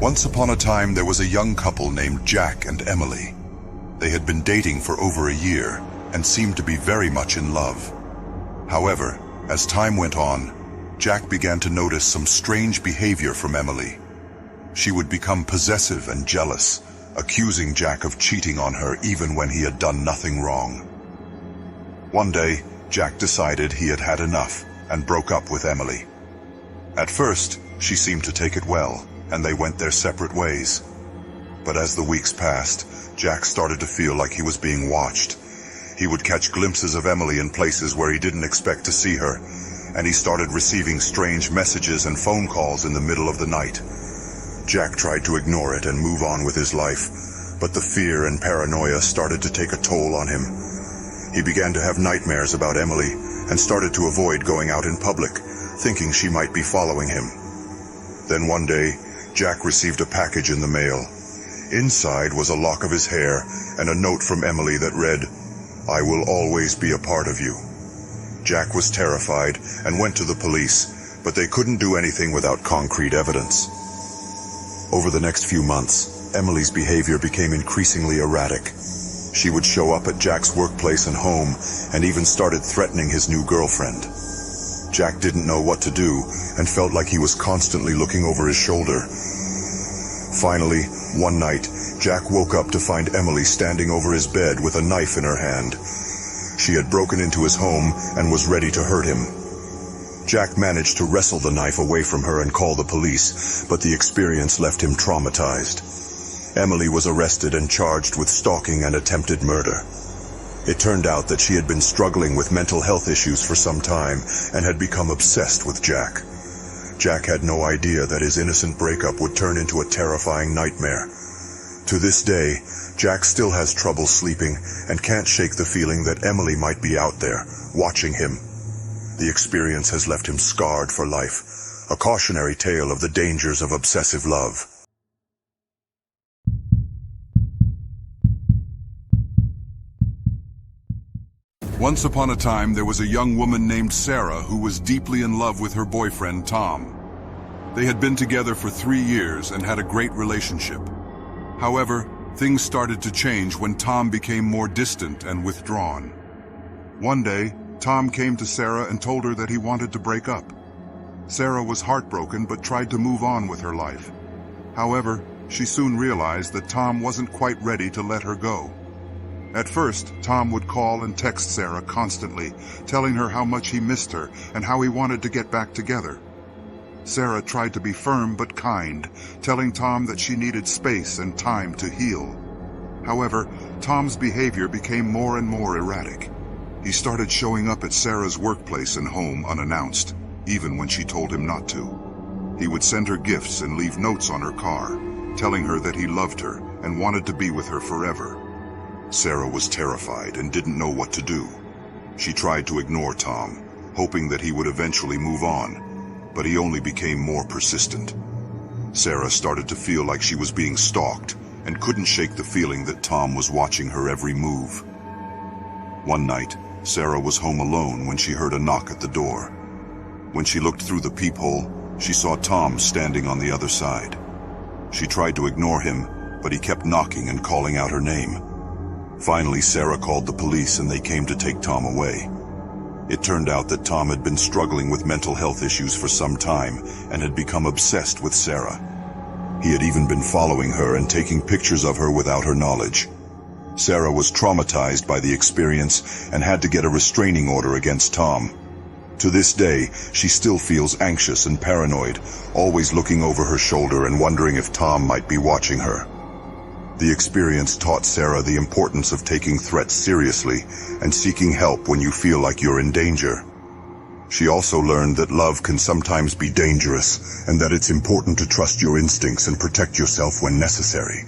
Once upon a time, there was a young couple named Jack and Emily. They had been dating for over a year and seemed to be very much in love. However, as time went on, Jack began to notice some strange behavior from Emily. She would become possessive and jealous, accusing Jack of cheating on her even when he had done nothing wrong. One day, Jack decided he had had enough and broke up with Emily. At first, she seemed to take it well, and they went their separate ways. But as the weeks passed, Jack started to feel like he was being watched. He would catch glimpses of Emily in places where he didn't expect to see her, and he started receiving strange messages and phone calls in the middle of the night. Jack tried to ignore it and move on with his life, but the fear and paranoia started to take a toll on him. He began to have nightmares about Emily and started to avoid going out in public, thinking she might be following him. Then one day, Jack received a package in the mail. Inside was a lock of his hair and a note from Emily that read, "I will always be a part of you." Jack was terrified and went to the police, but they couldn't do anything without concrete evidence. Over the next few months, Emily's behavior became increasingly erratic. She would show up at Jack's workplace and home and even started threatening his new girlfriend. Jack didn't know what to do and felt like he was constantly looking over his shoulder. Finally, one night, Jack woke up to find Emily standing over his bed with a knife in her hand. She had broken into his home and was ready to hurt him. Jack managed to wrestle the knife away from her and call the police, but the experience left him traumatized. Emily was arrested and charged with stalking and attempted murder. It turned out that she had been struggling with mental health issues for some time and had become obsessed with Jack. Jack had no idea that his innocent breakup would turn into a terrifying nightmare. To this day, Jack still has trouble sleeping and can't shake the feeling that Emily might be out there, watching him. The experience has left him scarred for life, a cautionary tale of the dangers of obsessive love. Once upon a time, there was a young woman named Sarah who was deeply in love with her boyfriend, Tom. They had been together for 3 years and had a great relationship. However, things started to change when Tom became more distant and withdrawn. One day, Tom came to Sarah and told her that he wanted to break up. Sarah was heartbroken but tried to move on with her life. However, she soon realized that Tom wasn't quite ready to let her go. At first, Tom would call and text Sarah constantly, telling her how much he missed her and how he wanted to get back together. Sarah tried to be firm but kind, telling Tom that she needed space and time to heal. However, Tom's behavior became more and more erratic. He started showing up at Sarah's workplace and home unannounced, even when she told him not to. He would send her gifts and leave notes on her car, telling her that he loved her and wanted to be with her forever. Sarah was terrified and didn't know what to do. She tried to ignore Tom, hoping that he would eventually move on, but he only became more persistent. Sarah started to feel like she was being stalked and couldn't shake the feeling that Tom was watching her every move. One night, Sarah was home alone when she heard a knock at the door. When she looked through the peephole, she saw Tom standing on the other side. She tried to ignore him, but he kept knocking and calling out her name. Finally, Sarah called the police and they came to take Tom away. It turned out that Tom had been struggling with mental health issues for some time and had become obsessed with Sarah. He had even been following her and taking pictures of her without her knowledge. Sarah was traumatized by the experience and had to get a restraining order against Tom. To this day, she still feels anxious and paranoid, always looking over her shoulder and wondering if Tom might be watching her. The experience taught Sarah the importance of taking threats seriously and seeking help when you feel like you're in danger. She also learned that love can sometimes be dangerous and that it's important to trust your instincts and protect yourself when necessary.